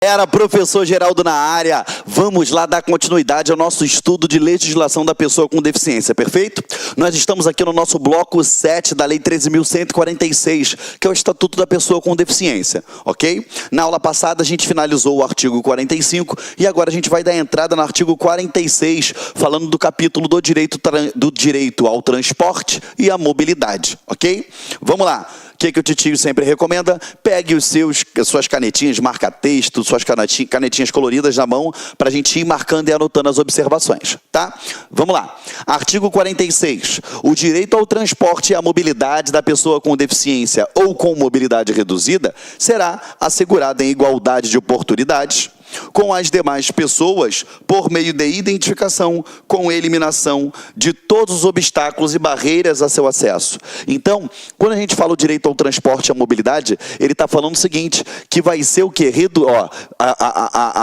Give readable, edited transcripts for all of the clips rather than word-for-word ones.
Era professor Geraldo na área. Vamos lá dar continuidade ao nosso estudo de legislação da pessoa com deficiência, perfeito? Nós estamos aqui no nosso bloco 7 da Lei 13.146, que é o Estatuto da Pessoa com Deficiência, ok? Na aula passada a gente finalizou o artigo 45 e agora a gente vai dar entrada no artigo 46, falando do capítulo do direito ao transporte e à mobilidade, ok? Vamos lá. O que o titio sempre recomenda? Pegue as suas canetinhas, marca-texto, suas canetinhas coloridas na mão, para a gente ir marcando e anotando as observações, tá? Vamos lá. Artigo 46. O direito ao transporte e à mobilidade da pessoa com deficiência ou com mobilidade reduzida será assegurado em igualdade de oportunidades com as demais pessoas por meio de identificação com eliminação de todos os obstáculos e barreiras a seu acesso. Então, quando a gente fala o direito ao transporte e à mobilidade, ele está falando o seguinte, que vai ser o quê?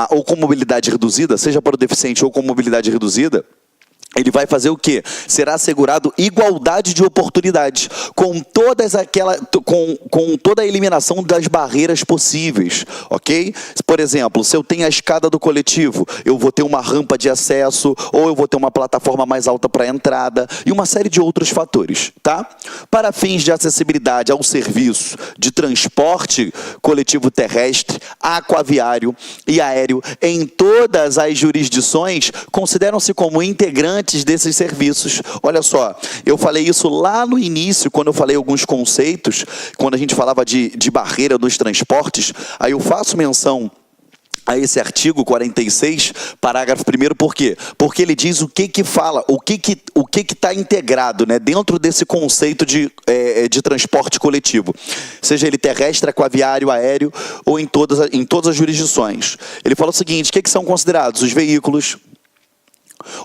Ou com mobilidade reduzida, seja para o deficiente ou com mobilidade reduzida, ele vai fazer o quê? Será assegurado igualdade de oportunidades, com toda a eliminação das barreiras possíveis, ok? Por exemplo, se eu tenho a escada do coletivo, eu vou ter uma rampa de acesso, ou eu vou ter uma plataforma mais alta para entrada, e uma série de outros fatores, tá? Para fins de acessibilidade ao serviço de transporte coletivo terrestre, aquaviário e aéreo, em todas as jurisdições, consideram-se como integrantes desses serviços. Olha só, eu falei isso lá no início, quando eu falei alguns conceitos, quando a gente falava de barreira dos transportes, aí eu faço menção a esse artigo 46, parágrafo 1º, por quê? Porque ele diz o que fala, o que está integrado, né, dentro desse conceito de transporte coletivo, seja ele terrestre, aquaviário, aéreo, ou em todas as jurisdições. Ele fala o seguinte, o que são considerados? Os veículos,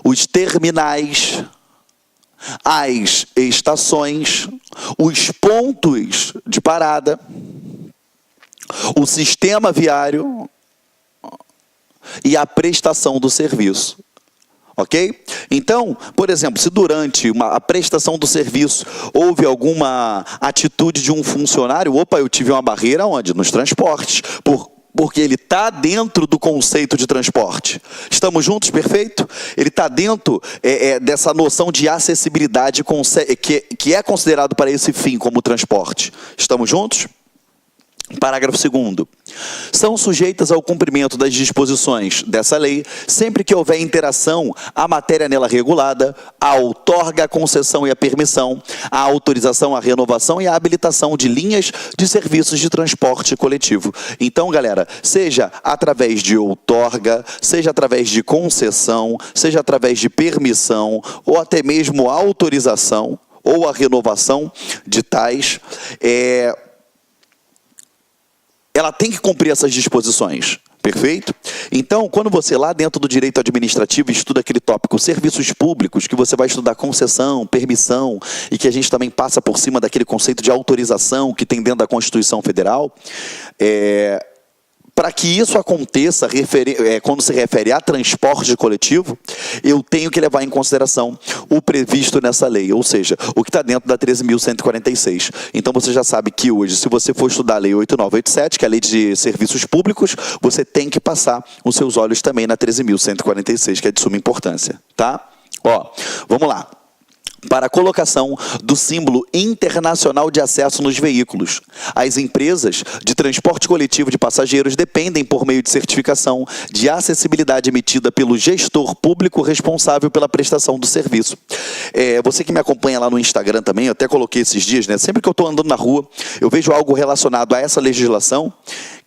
os terminais, as estações, os pontos de parada, o sistema viário e a prestação do serviço. Ok? Então, por exemplo, se durante a prestação do serviço houve alguma atitude de um funcionário, eu tive uma barreira onde? Nos transportes, porque ele está dentro do conceito de transporte. Estamos juntos, perfeito? Ele está dentro dessa noção de acessibilidade que é considerado para esse fim como transporte. Estamos juntos? Parágrafo 2º. São sujeitas ao cumprimento das disposições dessa lei, sempre que houver interação, a matéria nela regulada, a outorga, a concessão e a permissão, a autorização, a renovação e a habilitação de linhas de serviços de transporte coletivo. Então, galera, seja através de outorga, seja através de concessão, seja através de permissão, ou até mesmo a autorização, ou a renovação de tais, ela tem que cumprir essas disposições, perfeito? Então, quando você lá dentro do direito administrativo estuda aquele tópico serviços públicos, que você vai estudar concessão, permissão, e que a gente também passa por cima daquele conceito de autorização que tem dentro da Constituição Federal, para que isso aconteça, quando se refere a transporte coletivo, eu tenho que levar em consideração o previsto nessa lei, ou seja, o que está dentro da 13.146. Então você já sabe que hoje, se você for estudar a lei 8987, que é a lei de serviços públicos, você tem que passar os seus olhos também na 13.146, que é de suma importância, tá? Vamos lá. Para a colocação do símbolo internacional de acesso nos veículos. As empresas de transporte coletivo de passageiros dependem, por meio de certificação, de acessibilidade emitida pelo gestor público responsável pela prestação do serviço. Você que me acompanha lá no Instagram também, eu até coloquei esses dias, né? Sempre que eu estou andando na rua, eu vejo algo relacionado a essa legislação,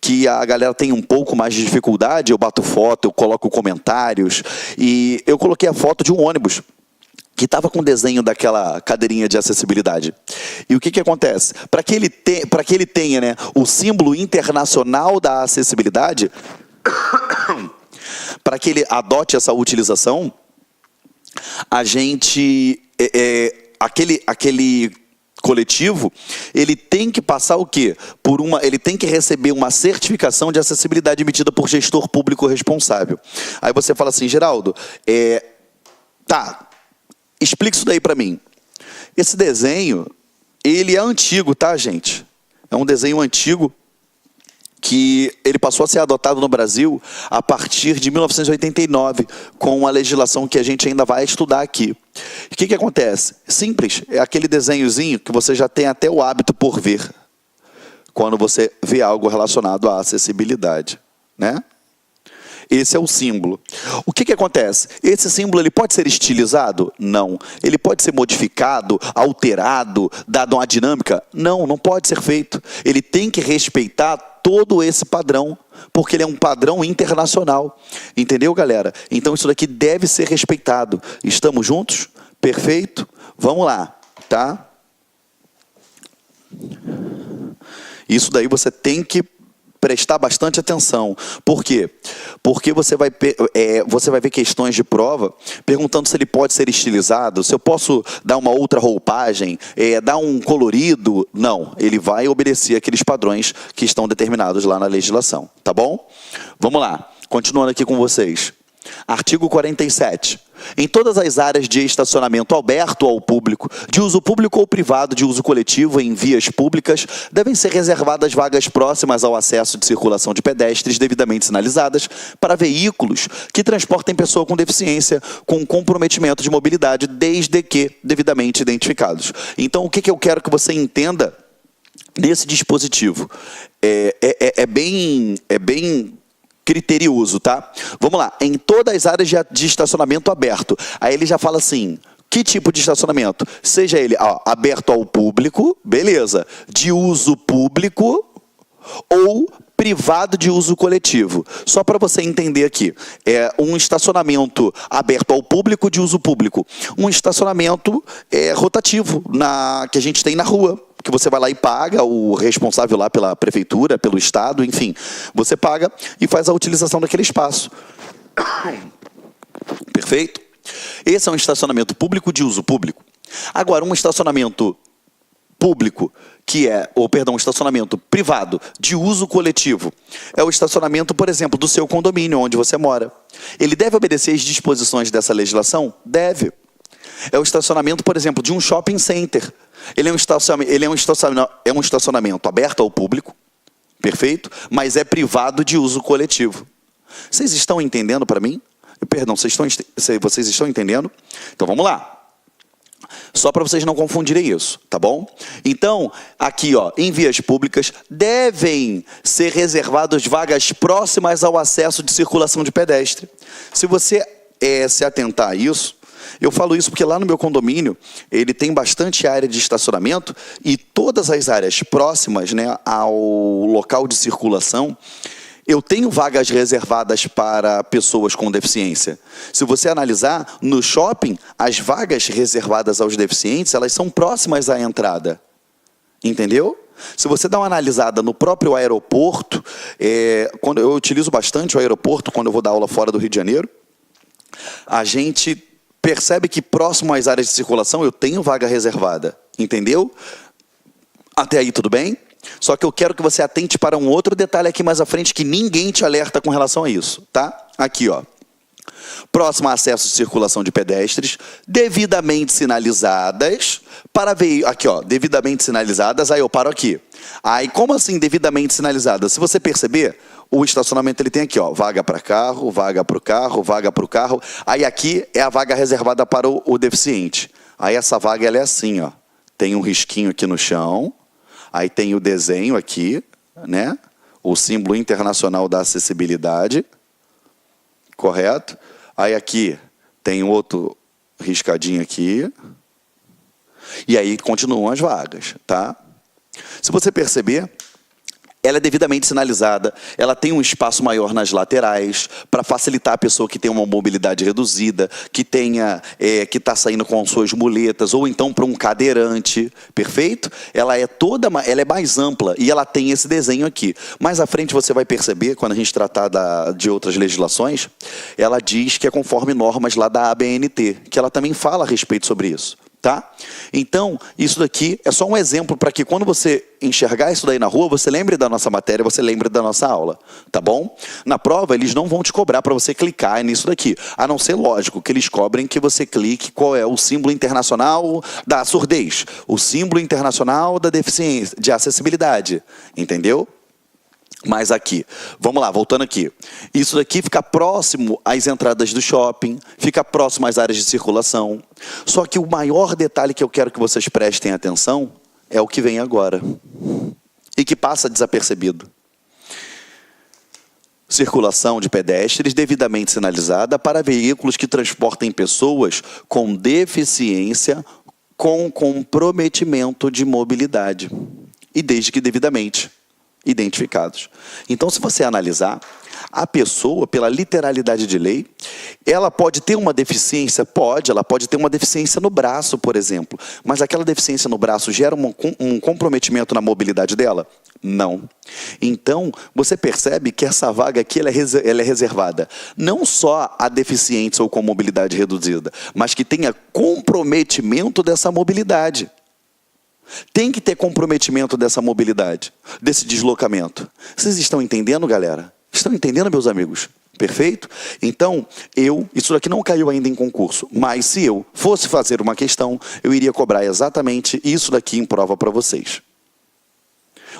que a galera tem um pouco mais de dificuldade, eu bato foto, eu coloco comentários, e eu coloquei a foto de um ônibus, que estava com o desenho daquela cadeirinha de acessibilidade. E o que acontece? Para que ele tenha, né, o símbolo internacional da acessibilidade, para que ele adote essa utilização, a gente, aquele coletivo, ele tem que passar o quê? Ele tem que receber uma certificação de acessibilidade emitida por gestor público responsável. Aí você fala assim, Geraldo, explica isso daí para mim. Esse desenho, ele é antigo, tá, gente? É um desenho antigo que ele passou a ser adotado no Brasil a partir de 1989, com uma legislação que a gente ainda vai estudar aqui. O que acontece? Simples, é aquele desenhozinho que você já tem até o hábito por ver, quando você vê algo relacionado à acessibilidade, né? Esse é o símbolo. O que acontece? Esse símbolo ele pode ser estilizado? Não. Ele pode ser modificado, alterado, dado uma dinâmica? Não, não pode ser feito. Ele tem que respeitar todo esse padrão, porque ele é um padrão internacional. Entendeu, galera? Então isso daqui deve ser respeitado. Estamos juntos? Perfeito? Vamos lá, tá? Isso daí você tem que prestar bastante atenção. Por quê? Porque você vai ver questões de prova perguntando se ele pode ser estilizado, se eu posso dar uma outra roupagem, dar um colorido. Não, ele vai obedecer aqueles padrões que estão determinados lá na legislação. Tá bom? Vamos lá. Continuando aqui com vocês. Artigo 47. Em todas as áreas de estacionamento aberto ao público, de uso público ou privado, de uso coletivo em vias públicas, devem ser reservadas vagas próximas ao acesso de circulação de pedestres devidamente sinalizadas para veículos que transportem pessoa com deficiência com comprometimento de mobilidade, desde que devidamente identificados. Então, o que eu quero que você entenda nesse dispositivo? É bem criterioso, tá? Vamos lá. Em todas as áreas de estacionamento aberto. Aí ele já fala assim, que tipo de estacionamento? Seja ele aberto ao público, beleza. De uso público ou privado de uso coletivo. Só para você entender aqui. É um estacionamento aberto ao público de uso público. Um estacionamento rotativo que a gente tem na rua. Que você vai lá e paga, o responsável lá pela prefeitura, pelo estado, enfim. Você paga e faz a utilização daquele espaço. Perfeito? Esse é um estacionamento público de uso público. Agora, um estacionamento público, um estacionamento privado de uso coletivo, é o estacionamento, por exemplo, do seu condomínio, onde você mora. Ele deve obedecer às disposições dessa legislação? Deve. É o estacionamento, por exemplo, de um shopping center. Ele é um estacionamento aberto ao público, perfeito? Mas é privado de uso coletivo. Vocês estão entendendo para mim? Perdão, vocês estão entendendo? Então vamos lá. Só para vocês não confundirem isso, tá bom? Então, aqui, em vias públicas, devem ser reservadas vagas próximas ao acesso de circulação de pedestre. Se você se atentar a isso, eu falo isso porque lá no meu condomínio, ele tem bastante área de estacionamento e todas as áreas próximas, né, ao local de circulação, eu tenho vagas reservadas para pessoas com deficiência. Se você analisar, no shopping, as vagas reservadas aos deficientes, elas são próximas à entrada. Entendeu? Se você dá uma analisada no próprio aeroporto, quando eu utilizo bastante o aeroporto, quando eu vou dar aula fora do Rio de Janeiro, a gente percebe que próximo às áreas de circulação eu tenho vaga reservada, entendeu? Até aí tudo bem? Só que eu quero que você atente para um outro detalhe aqui mais à frente que ninguém te alerta com relação a isso, tá? Aqui, próximo a acesso de circulação de pedestres, devidamente sinalizadas, devidamente sinalizadas, aí eu paro aqui. Aí, como assim devidamente sinalizadas? Se você perceber, o estacionamento ele tem aqui, vaga para carro, vaga para o carro, vaga para o carro. Aí aqui é a vaga reservada para o deficiente. Aí essa vaga ela é assim, tem um risquinho aqui no chão, aí tem o desenho aqui, né? O símbolo internacional da acessibilidade, correto? Aí aqui tem outro riscadinho aqui. E aí continuam as vagas, tá? Se você perceber, ela é devidamente sinalizada, ela tem um espaço maior nas laterais, para facilitar a pessoa que tem uma mobilidade reduzida, que está saindo com suas muletas, ou então para um cadeirante, perfeito? Ela é mais ampla e ela tem esse desenho aqui. Mais à frente você vai perceber, quando a gente tratar de outras legislações, ela diz que é conforme normas lá da ABNT, que ela também fala a respeito sobre isso. Tá? Então, isso daqui é só um exemplo para que quando você enxergar isso daí na rua, você lembre da nossa matéria, você lembre da nossa aula, tá bom? Na prova, eles não vão te cobrar para você clicar nisso daqui, a não ser, lógico, que eles cobrem que você clique qual é o símbolo internacional da surdez, o símbolo internacional da deficiência, de acessibilidade, entendeu? Mas aqui, vamos lá, voltando aqui. Isso daqui fica próximo às entradas do shopping, fica próximo às áreas de circulação. Só que o maior detalhe que eu quero que vocês prestem atenção é o que vem agora. E que passa desapercebido. Circulação de pedestres devidamente sinalizada para veículos que transportem pessoas com deficiência com comprometimento de mobilidade. E desde que devidamente identificados. Então, se você analisar, a pessoa, pela literalidade de lei, ela pode ter uma deficiência? Pode, ela pode ter uma deficiência no braço, por exemplo. Mas aquela deficiência no braço gera um comprometimento na mobilidade dela? Não. Então, você percebe que essa vaga aqui ela é reservada não só a deficientes ou com mobilidade reduzida, mas que tenha comprometimento dessa mobilidade. Tem que ter comprometimento dessa mobilidade, desse deslocamento. Vocês estão entendendo, galera? Estão entendendo, meus amigos? Perfeito? Então, isso daqui não caiu ainda em concurso, mas se eu fosse fazer uma questão, eu iria cobrar exatamente isso daqui em prova para vocês.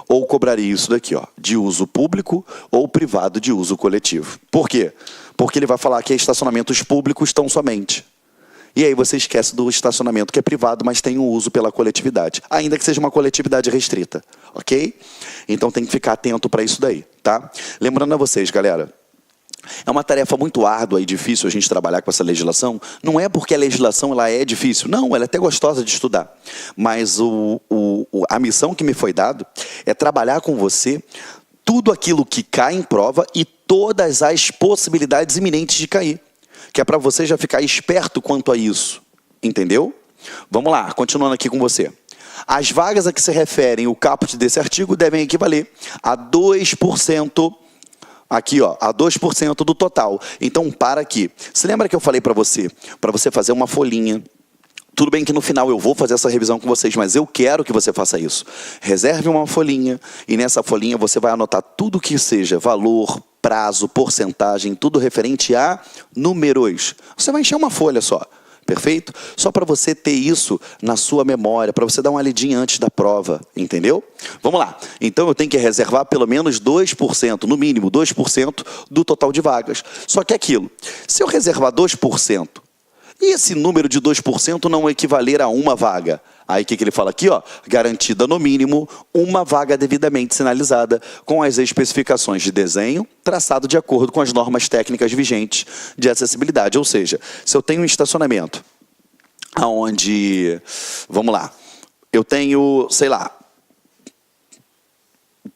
Ou cobraria isso daqui, ó, de uso público ou privado de uso coletivo. Por quê? Porque ele vai falar que estacionamentos públicos tão somente. E aí você esquece do estacionamento que é privado, mas tem um uso pela coletividade. Ainda que seja uma coletividade restrita, ok? Então tem que ficar atento para isso daí, tá? Lembrando a vocês, galera, é uma tarefa muito árdua e difícil a gente trabalhar com essa legislação. Não é porque a legislação ela é difícil. Não, ela é até gostosa de estudar. Mas a missão que me foi dada é trabalhar com você tudo aquilo que cai em prova e todas as possibilidades iminentes de cair. Que é para você já ficar esperto quanto a isso. Entendeu? Vamos lá, continuando aqui com você. As vagas a que se referem o caput desse artigo devem equivaler a 2%, aqui ó, a 2% do total. Então, para aqui. Você lembra que eu falei para você fazer uma folhinha? Tudo bem que no final eu vou fazer essa revisão com vocês, mas eu quero que você faça isso. Reserve uma folhinha e nessa folhinha você vai anotar tudo que seja valor, prazo, porcentagem, tudo referente a números. Você vai encher uma folha só, perfeito? Só para você ter isso na sua memória, para você dar uma lidinha antes da prova, entendeu? Vamos lá. Então eu tenho que reservar pelo menos 2%, no mínimo 2% do total de vagas. Só que aquilo, se eu reservar 2%, e esse número de 2% não equivaler a uma vaga? Aí o que ele fala aqui? Ó, garantida no mínimo uma vaga devidamente sinalizada com as especificações de desenho traçado de acordo com as normas técnicas vigentes de acessibilidade. Ou seja, se eu tenho um estacionamento onde, vamos lá, eu tenho, sei lá,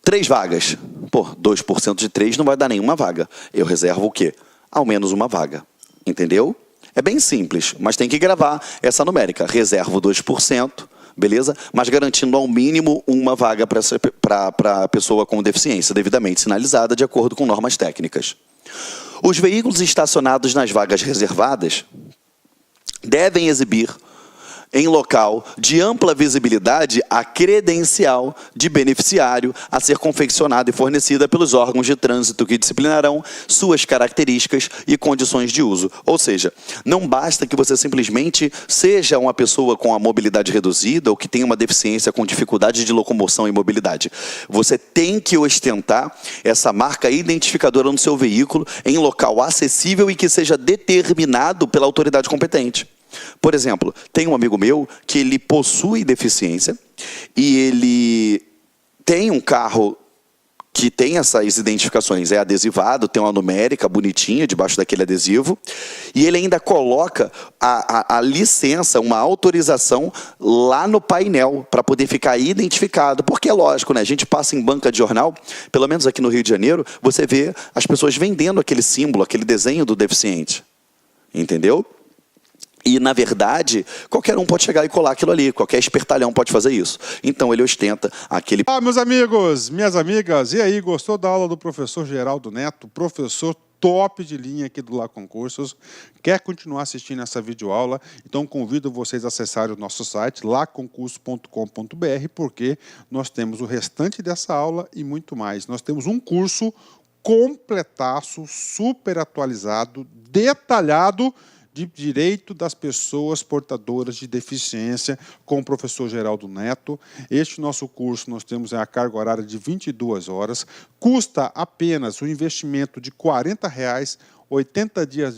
3 vagas. Pô, 2% de 3 não vai dar nenhuma vaga. Eu reservo o quê? Ao menos uma vaga. Entendeu? É bem simples, mas tem que gravar essa numérica. Reservo 2%, beleza? Mas garantindo ao mínimo uma vaga para a pessoa com deficiência, devidamente sinalizada, de acordo com normas técnicas. Os veículos estacionados nas vagas reservadas devem exibir em local de ampla visibilidade a credencial de beneficiário a ser confeccionada e fornecida pelos órgãos de trânsito que disciplinarão suas características e condições de uso. Ou seja, não basta que você simplesmente seja uma pessoa com a mobilidade reduzida ou que tenha uma deficiência com dificuldade de locomoção e mobilidade. Você tem que ostentar essa marca identificadora no seu veículo em local acessível e que seja determinado pela autoridade competente. Por exemplo, tem um amigo meu que ele possui deficiência e ele tem um carro que tem essas identificações, é adesivado, tem uma numérica bonitinha debaixo daquele adesivo, e ele ainda coloca a licença, uma autorização lá no painel, para poder ficar identificado, porque é lógico, né? A gente passa em banca de jornal, pelo menos aqui no Rio de Janeiro, você vê as pessoas vendendo aquele símbolo, aquele desenho do deficiente, entendeu? E, na verdade, qualquer um pode chegar e colar aquilo ali. Qualquer espertalhão pode fazer isso. Então, ele ostenta aquele... Ah, meus amigos, minhas amigas, e aí, gostou da aula do professor Geraldo Neto? Professor top de linha aqui do Lá Concursos. Quer continuar assistindo essa videoaula? Então, convido vocês a acessarem o nosso site, laconcurso.com.br, porque nós temos o restante dessa aula e muito mais. Nós temos um curso completaço, super atualizado, detalhado, de direito das pessoas portadoras de deficiência com o professor Geraldo Neto. Este nosso curso, nós temos a carga horária de 22 horas, custa apenas um investimento de R$ 40, 80 dias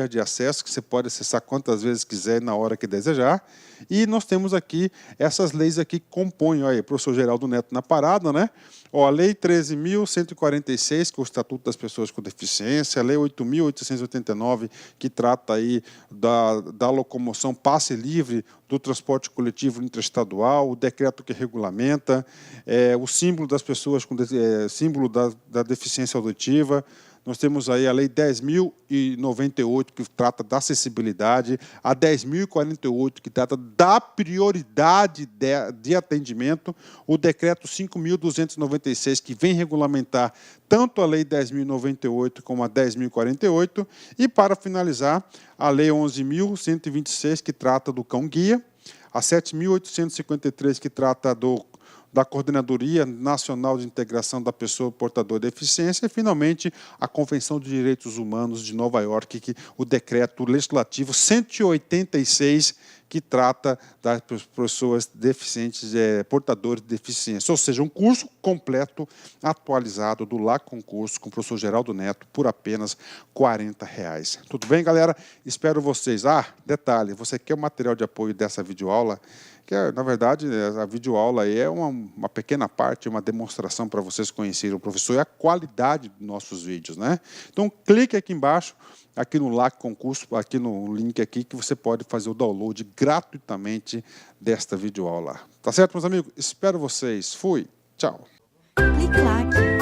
de acesso, que você pode acessar quantas vezes quiser, na hora que desejar. E nós temos aqui essas leis aqui que compõem, olha aí, professor Geraldo Neto na parada, né? Ó, a Lei 13.146, que é o Estatuto das Pessoas com Deficiência, a Lei 8.889, que trata aí da locomoção passe livre do transporte coletivo interestadual, o decreto que regulamenta, o símbolo das pessoas com símbolo da deficiência auditiva. Nós temos aí a Lei 10.098, que trata da acessibilidade, a 10.048, que trata da prioridade de atendimento, o Decreto 5.296, que vem regulamentar tanto a Lei 10.098 como a 10.048, e, para finalizar, a Lei 11.126, que trata do cão-guia, a 7.853, que trata da Coordenadoria Nacional de Integração da Pessoa Portadora de Deficiência, e, finalmente, a Convenção de Direitos Humanos de Nova York, o Decreto Legislativo 186, que trata das pessoas deficientes, portadores de deficiência. Ou seja, um curso completo, atualizado, do Lá Concurso, com o professor Geraldo Neto, por apenas R$ 40. Tudo bem, galera? Espero vocês. Detalhe, você quer o material de apoio dessa videoaula? Que, na verdade, a videoaula aí é uma pequena parte, uma demonstração para vocês conhecerem o professor e a qualidade dos nossos vídeos, né? Então, clique aqui embaixo, aqui no Lá Concurso, aqui no link aqui, que você pode fazer o download gratuitamente desta videoaula. Tá certo, meus amigos? Espero vocês. Fui. Tchau. Clique lá.